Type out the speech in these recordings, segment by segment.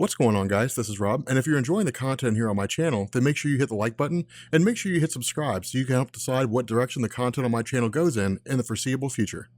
What's going on, guys? This is Rob, and if you're enjoying the content here on my channel, then make sure you hit the like button and make sure you hit subscribe so you can help decide what direction the content on my channel goes in the foreseeable future.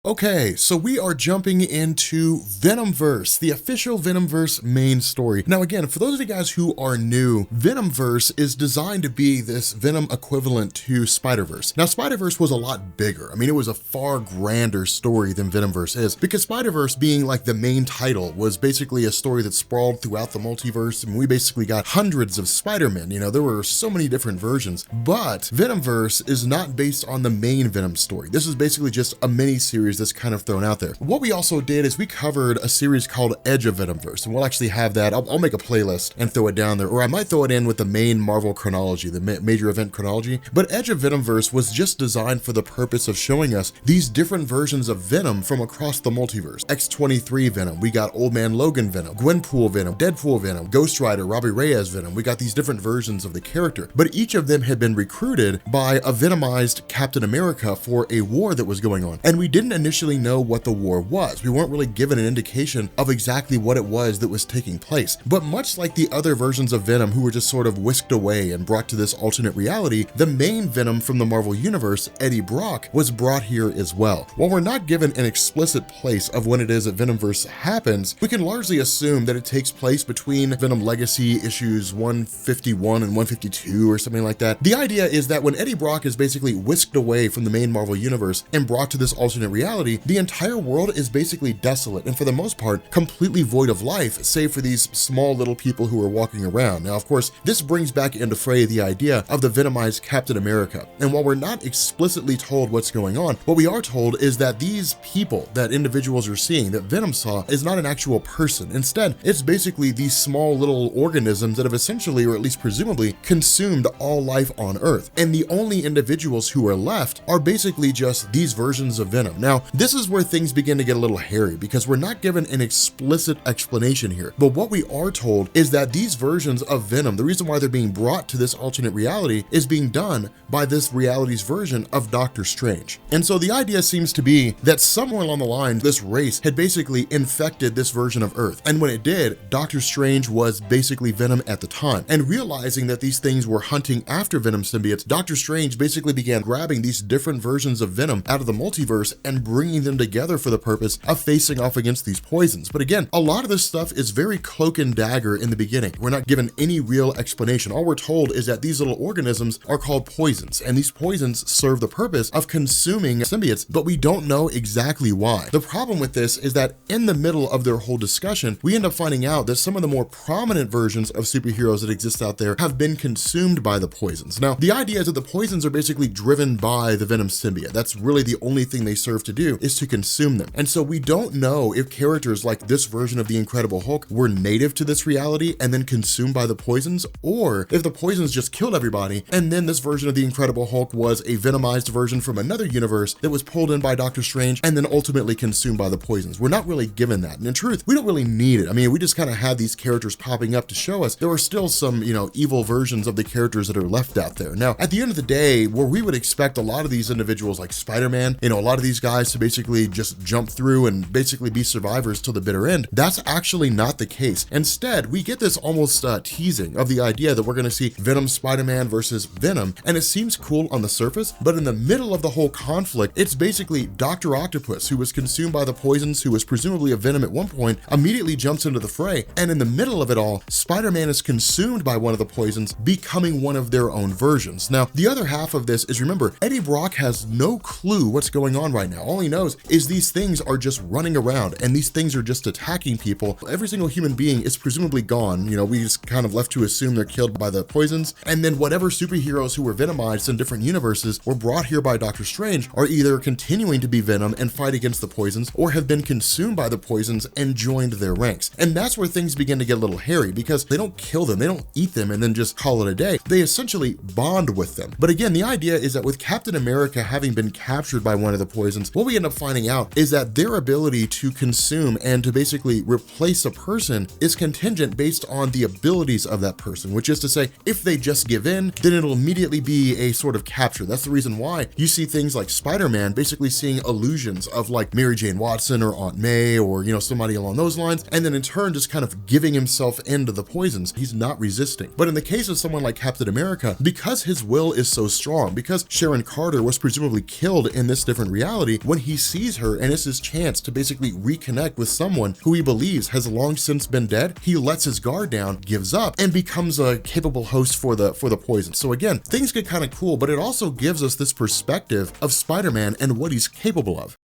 Okay, so we are jumping into Venomverse, the official Venomverse main story. Now again, for those of you guys who are new, Venomverse is designed to be this Venom equivalent to Spider-Verse. Now Spider-Verse was a lot bigger. I mean, it was a far grander story than Venomverse is, because Spider-Verse being like the main title was basically a story that sprawled throughout the multiverse, and we basically got hundreds of Spider-Men. You know, there were so many different versions, but Venomverse is not based on the main Venom story. This is basically just a mini series that's kind of thrown out there. What we also did is we covered a series called Edge of Venomverse, and we'll actually have that. I'll make a playlist and throw it down there, or I might throw it in with the main Marvel chronology, the major event chronology. But Edge of Venomverse was just designed for the purpose of showing us these different versions of Venom from across the multiverse. X-23 Venom, we got Old Man Logan Venom, Gwenpool Venom, Deadpool Venom, Ghost Rider, Robbie Reyes Venom. We got these different versions of the character, but each of them had been recruited by a venomized Captain America for a war that was going on, and we didn't initially know what the war was. We weren't really given an indication of exactly what it was that was taking place. But much like the other versions of Venom who were just sort of whisked away and brought to this alternate reality, the main Venom from the Marvel Universe, Eddie Brock, was brought here as well. While we're not given an explicit place of when it is that Venomverse happens, we can largely assume that it takes place between Venom Legacy issues 151 and 152 or something like that. The idea is that when Eddie Brock is basically whisked away from the main Marvel Universe and brought to this alternate reality, the entire world is basically desolate and for the most part completely void of life, save for these small little people who are walking around. Now of course this brings back into fray the idea of the venomized Captain America, and while we're not explicitly told what's going on, what we are told is that these people that individuals are seeing, that Venom saw, is not an actual person. Instead, it's basically these small little organisms that have essentially, or at least presumably, consumed all life on Earth, and the only individuals who are left are basically just these versions of Venom. Now this is where things begin to get a little hairy, because we're not given an explicit explanation here, but what we are told is that these versions of Venom, the reason why they're being brought to this alternate reality, is being done by this reality's version of Doctor Strange. And so the idea seems to be that somewhere along the line this race had basically infected this version of Earth, and when it did, Doctor Strange was basically Venom at the time, and realizing that these things were hunting after Venom symbiotes, Doctor Strange basically began grabbing these different versions of Venom out of the multiverse and bringing them together for the purpose of facing off against these poisons. But again, a lot of this stuff is very cloak and dagger in the beginning. We're not given any real explanation. All we're told is that these little organisms are called poisons, and these poisons serve the purpose of consuming symbiotes, but we don't know exactly why. The problem with this is that in the middle of their whole discussion, we end up finding out that some of the more prominent versions of superheroes that exist out there have been consumed by the poisons. Now, the idea is that the poisons are basically driven by the Venom symbiote. That's really the only thing they serve to do, is to consume them. And so we don't know if characters like this version of the Incredible Hulk were native to this reality and then consumed by the poisons, or if the poisons just killed everybody and then this version of the Incredible Hulk was a venomized version from another universe that was pulled in by Doctor Strange and then ultimately consumed by the poisons. We're not really given that, and in truth we don't really need it. I mean, we just kind of had these characters popping up to show us there are still some, you know, evil versions of the characters that are left out there. Now at the end of the day, where we would expect a lot of these individuals like Spider-Man, you know, a lot of these guys to basically just jump through and basically be survivors till the bitter end, that's actually not the case. Instead, we get this almost teasing of the idea that we're going to see Venom Spider-Man versus Venom, and it seems cool on the surface, but in the middle of the whole conflict, it's basically Dr. Octopus, who was consumed by the poisons, who was presumably a Venom at one point, immediately jumps into the fray, and in the middle of it all, Spider-Man is consumed by one of the poisons, becoming one of their own versions. Now, the other half of this is, remember, Eddie Brock has no clue what's going on right now. All he knows is these things are just running around and these things are just attacking people. Every single human being is presumably gone. You know, we just kind of left to assume they're killed by the poisons. And then whatever superheroes who were venomized in different universes were brought here by Doctor Strange are either continuing to be Venom and fight against the poisons, or have been consumed by the poisons and joined their ranks. And that's where things begin to get a little hairy, because they don't kill them, they don't eat them and then just call it a day. They essentially bond with them. But again, the idea is that with Captain America having been captured by one of the poisons, what we end up finding out is that their ability to consume and to basically replace a person is contingent based on the abilities of that person, which is to say, if they just give in, then it'll immediately be a sort of capture. That's the reason why you see things like Spider-Man basically seeing illusions of like Mary Jane Watson or Aunt May or, you know, somebody along those lines, and then in turn just kind of giving himself into the poisons. He's not resisting. But in the case of someone like Captain America, because his will is so strong, because Sharon Carter was presumably killed in this different reality, when he sees her and it's his chance to basically reconnect with someone who he believes has long since been dead, he lets his guard down, gives up, and becomes a capable host for the poison. So again, things get kind of cool, but it also gives us this perspective of Spider-Man and what he's capable of.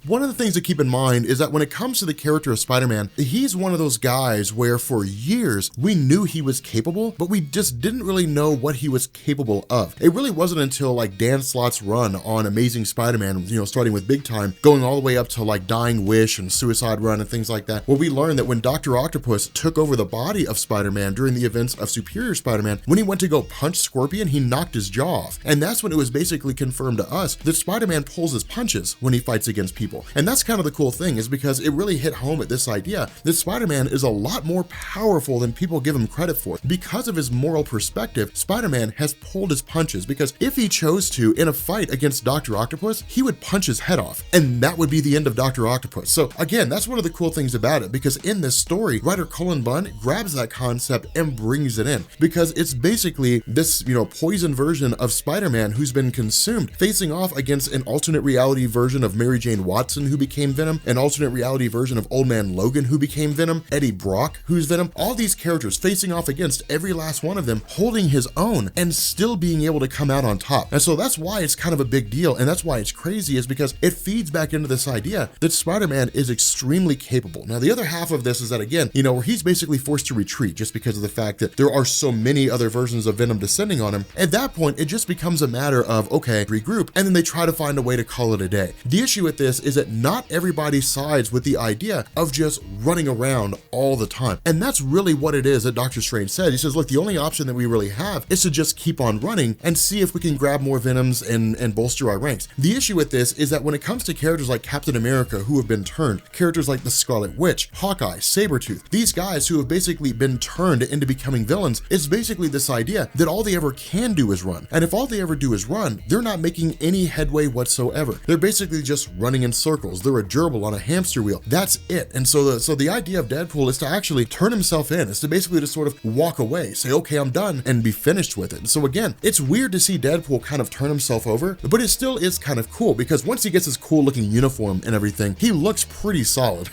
One of the things to keep in mind is that when it comes to the character of Spider-Man, he's one of those guys where for years we knew he was capable, but we just didn't really know what he was capable of. It really wasn't until like Dan Slott's run on Amazing Spider-Man, you know, starting with Big Time, going all the way up to like Dying Wish and Suicide Run and things like that, where we learned that when Dr. Octopus took over the body of Spider-Man during the events of Superior Spider-Man, when he went to go punch Scorpion, he knocked his jaw off. And that's when it was basically confirmed to us that Spider-Man pulls his punches when he fights against people. And that's kind of the cool thing, is because it really hit home at this idea that Spider-Man is a lot more powerful than people give him credit for. Because of his moral perspective, Spider-Man has pulled his punches, because if he chose to, in a fight against Dr. Octopus, he would punch his head off, and that would be the end of Dr. Octopus. So again, that's one of the cool things about it, because in this story, writer Cullen Bunn grabs that concept and brings it in, because it's basically this, you know, poison version of Spider-Man who's been consumed, facing off against an alternate reality version of Mary Jane Watson, who became Venom, an alternate reality version of Old Man Logan, who became Venom, Eddie Brock, who's Venom, all these characters facing off against every last one of them, holding his own and still being able to come out on top. And so that's why it's kind of a big deal, and that's why it's crazy, is because it feeds back into this idea that Spider-Man is extremely capable. Now, the other half of this is that, again, you know, where he's basically forced to retreat just because of the fact that there are so many other versions of Venom descending on him. At that point, it just becomes a matter of, okay, regroup, and then they try to find a way to call it a day. The issue with this is that not everybody sides with the idea of just running around all the time. And that's really what it is that Doctor Strange said. He says, look, the only option that we really have is to just keep on running and see if we can grab more Venoms and bolster our ranks. The issue with this is that when it comes to characters like Captain America who have been turned, characters like the Scarlet Witch, Hawkeye, Sabretooth, these guys who have basically been turned into becoming villains, it's basically this idea that all they ever can do is run. And if all they ever do is run, they're not making any headway whatsoever. They're basically just running in circles. They're a gerbil on a hamster wheel. That's it. And so the idea of Deadpool is to actually turn himself in, is to basically just sort of walk away, say, okay, I'm done, and be finished with it. And so again, it's weird to see Deadpool kind of turn himself over, but it still is kind of cool, because once he gets his cool looking uniform and everything, he looks pretty solid.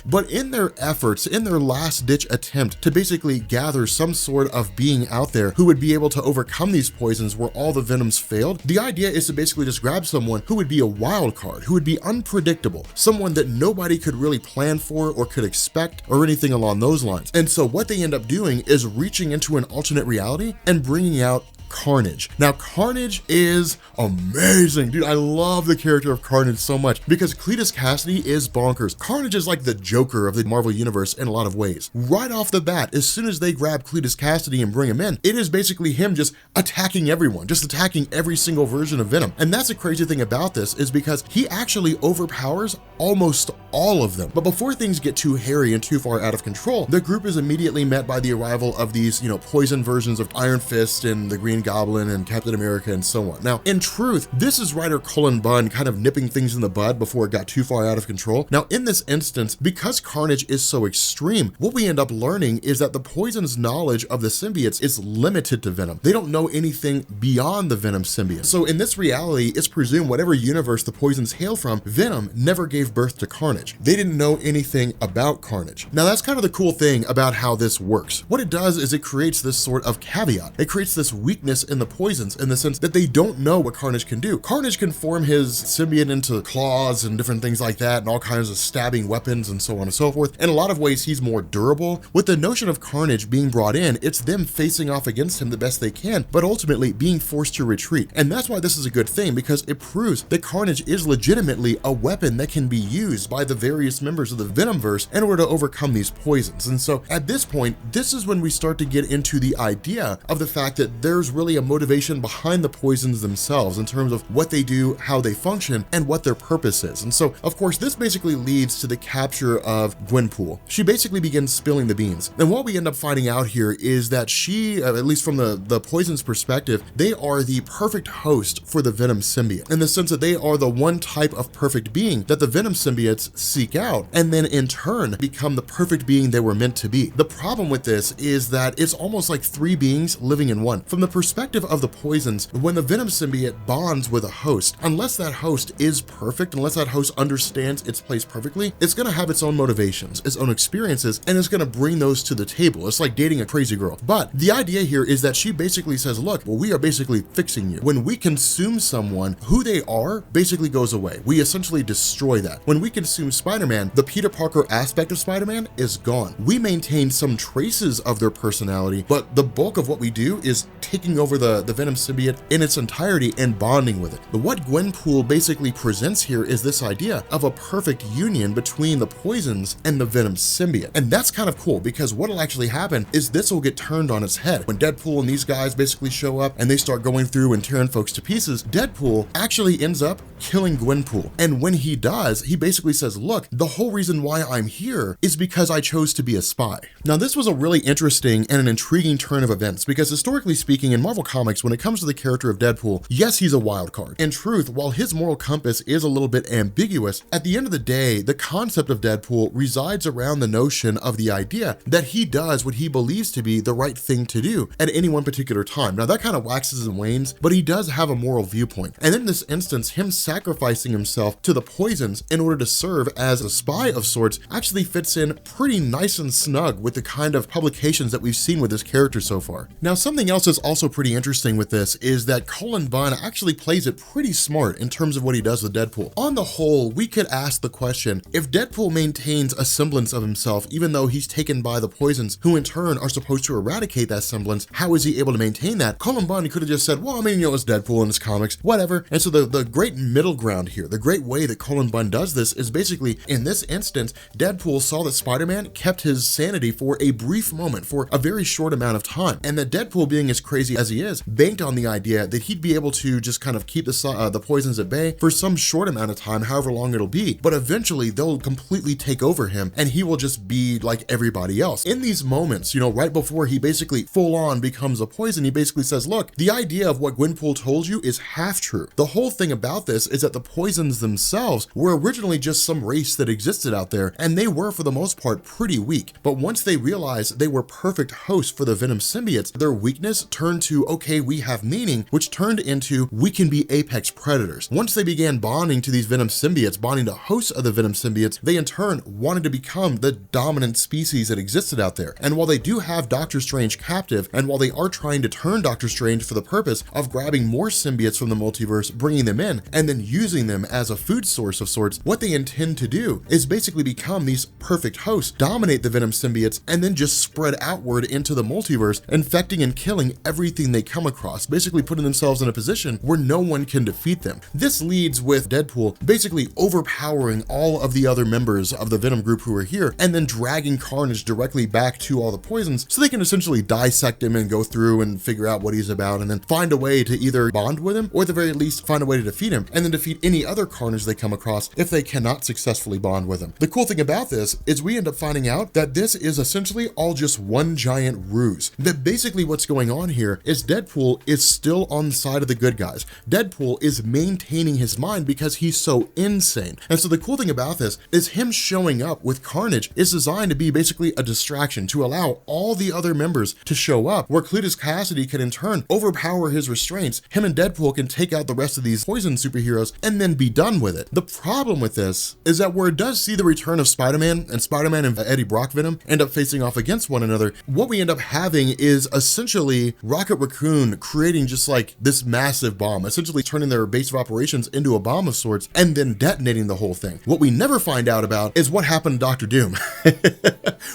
But in their efforts, in their last ditch attempt to basically gather some sort of being out there who would be able to overcome these poisons where all the Venoms failed, the idea is to basically just grab someone who would be a wild card, who would be unpredictable, someone that nobody could really plan for or could expect or anything along those lines. And so what they end up doing is reaching into an alternate reality and bringing out Carnage. Now, Carnage is amazing. Dude, I love the character of Carnage so much, because Cletus Cassidy is bonkers. Carnage is like the Joker of the Marvel Universe in a lot of ways. Right off the bat, as soon as they grab Cletus Cassidy and bring him in, it is basically him just attacking everyone, just attacking every single version of Venom. And that's the crazy thing about this, is because he actually overpowers almost all of them. But before things get too hairy and too far out of control, the group is immediately met by the arrival of these, you know, poison versions of Iron Fist and the Green Goblin and Captain America and so on. Now, in truth, this is writer Cullen Bunn kind of nipping things in the bud before it got too far out of control. Now, in this instance, because Carnage is so extreme, what we end up learning is that the poison's knowledge of the symbiotes is limited to Venom. They don't know anything beyond the Venom symbiote. So in this reality, it's presumed whatever universe the poisons hail from, Venom never gave birth to Carnage. They didn't know anything about Carnage. Now, that's kind of the cool thing about how this works. What it does is it creates this sort of caveat. It creates this weakness in the poisons, in the sense that they don't know what Carnage can do. Carnage can form his symbiote into claws and different things like that, and all kinds of stabbing weapons and so on and so forth. In a lot of ways, he's more durable. With the notion of Carnage being brought in, it's them facing off against him the best they can, but ultimately being forced to retreat. And that's why this is a good thing, because it proves that Carnage is legitimately a weapon that can be used by the various members of the Venomverse in order to overcome these poisons. And so at this point, this is when we start to get into the idea of the fact that there's really a motivation behind the poisons themselves in terms of what they do, how they function, and what their purpose is. And so, of course, this basically leads to the capture of Gwenpool. She basically begins spilling the beans. And what we end up finding out here is that she, at least from the poison's perspective, they are the perfect host for the Venom symbiote, in the sense that they are the one type of perfect being that the Venom symbiotes seek out, and then in turn become the perfect being they were meant to be. The problem with this is that it's almost like three beings living in one. From the perspective of the poisons, when the Venom symbiote bonds with a host, unless that host is perfect, unless that host understands its place perfectly, it's gonna have its own motivations, its own experiences, and it's gonna bring those to the table. It's like dating a crazy girl. But the idea here is that she basically says, look, well, we are basically fixing you. When we consume someone, who they are basically goes away. We essentially destroy that. When we consume Spider-Man, the Peter Parker aspect of Spider-Man is gone. We maintain some traces of their personality, but the bulk of what we do is taking over the Venom symbiote in its entirety and bonding with it. But what Gwenpool basically presents here is this idea of a perfect union between the poisons and the Venom symbiote. And that's kind of cool, because what'll actually happen is this will get turned on its head. When Deadpool and these guys basically show up and they start going through and tearing folks to pieces, Deadpool actually ends up killing Gwenpool. And when he does, he basically says, look, the whole reason why I'm here is because I chose to be a spy. Now, this was a really interesting and an intriguing turn of events, because historically speaking, in Marvel Comics, when it comes to the character of Deadpool, yes, he's a wild card. In truth, while his moral compass is a little bit ambiguous, at the end of the day, the concept of Deadpool resides around the notion of the idea that he does what he believes to be the right thing to do at any one particular time. Now, that kind of waxes and wanes, but he does have a moral viewpoint. And in this instance, him sacrificing himself to the poisons in order to serve as a spy of sorts actually fits in pretty nice and snug with the kind of publications that we've seen with this character so far. Now, something else that's also pretty interesting with this is that Cullen Bunn actually plays it pretty smart in terms of what he does with Deadpool. On the whole, we could ask the question, if Deadpool maintains a semblance of himself, even though he's taken by the poisons, who in turn are supposed to eradicate that semblance, how is he able to maintain that? Cullen Bunn could have just said, well, I mean, you know, it's Deadpool in his comics, whatever. And so the great middle ground here, the great way that Cullen Bunn does this is basically, in this instance, Deadpool saw that Spider-Man kept his sanity for a brief moment, for a very short amount of time, and that Deadpool, being as crazy as he is, banked on the idea that he'd be able to just kind of keep the poisons at bay for some short amount of time, however long it'll be, but eventually they'll completely take over him and he will just be like everybody else. In these moments, you know, right before he basically full on becomes a poison, he basically says, look, the idea of what Gwenpool told you is half true. The whole thing about this is that the poisons themselves were originally just some race that existed out there, and they were for the most part pretty weak. But once they realized they were perfect hosts for the Venom symbiotes, their weakness turned to, okay, we have meaning, which turned into, we can be apex predators. Once they began bonding to these Venom symbiotes, bonding to hosts of the Venom symbiotes, they in turn wanted to become the dominant species that existed out there. And while they do have Doctor Strange captive, and while they are trying to turn Doctor Strange for the purpose of grabbing more symbiotes from the multiverse, bringing them in, and then using them as a food source of sorts, what they intend to do is basically become these perfect hosts, dominate the Venom symbiotes, and then just spread outward into the multiverse, infecting and killing everything they come across, basically putting themselves in a position where no one can defeat them. This leads with Deadpool basically overpowering all of the other members of the Venom group who are here, and then dragging Carnage directly back to all the poisons so they can essentially dissect him and go through and figure out what he's about, and then find a way to either bond with him, or at the very least find a way to defeat him, and then defeat any other Carnage they come across if they cannot successfully bond with him. The cool thing about this is we end up finding out that this is essentially all just one giant ruse. That basically what's going on here is Deadpool is still on the side of the good guys. Deadpool is maintaining his mind because he's so insane. And so the cool thing about this is him showing up with Carnage is designed to be basically a distraction to allow all the other members to show up, where Cletus Cassidy can in turn overpower his restraints. Him and Deadpool can take out the rest of these poison superheroes and then be done with it. The problem with this is that where it does see the return of Spider-Man and Eddie Brock Venom end up facing off against one another, what we end up having is essentially Rocket Raccoon creating just like this massive bomb, essentially turning their base of operations into a bomb of sorts and then detonating the whole thing. What we never find out about is what happened to Dr. Doom.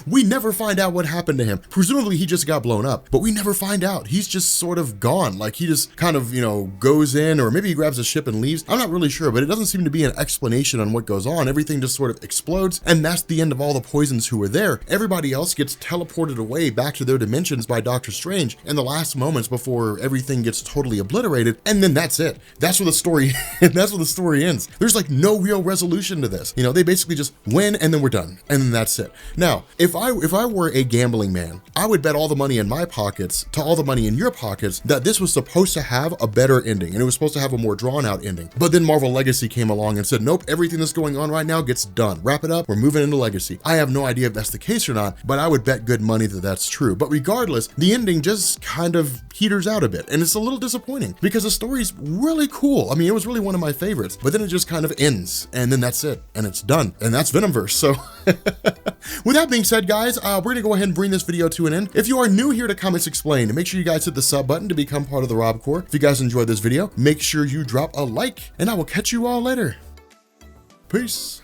We never find out what happened to him. Presumably he just got blown up, but we never find out. He's just sort of gone. Like he just kind of, you know, goes in, or maybe he grabs a ship and leaves. I'm not really sure, but it doesn't seem to be an explanation on what goes on. Everything just sort of explodes, and that's the end of all the poisons who were there. Everybody else gets teleported away back to their dimensions by Doctor Strange in the last moment moments before everything gets totally obliterated, and then that's it. That's where the story that's where the story ends. There's like no real resolution to this. You know, they basically just win and then we're done. And then that's it. Now, if I were a gambling man, I would bet all the money in my pockets to all the money in your pockets that this was supposed to have a better ending, and it was supposed to have a more drawn out ending. But then Marvel Legacy came along and said, nope, everything that's going on right now gets done. Wrap it up, we're moving into Legacy. I have no idea if that's the case or not, but I would bet good money that that's true. But regardless, the ending just kind of peters out a bit, and it's a little disappointing because the story's really cool. I mean, it was really one of my favorites, but then it just kind of ends, and then that's it, and it's done, and that's Venomverse. So with that being said, guys, we're gonna go ahead and bring this video to an end. If you are new here to Comics Explained, make sure you guys hit the sub button to become part of the Rob Corps. If you guys enjoyed this video, make sure you drop a like, and I will catch you all later. Peace.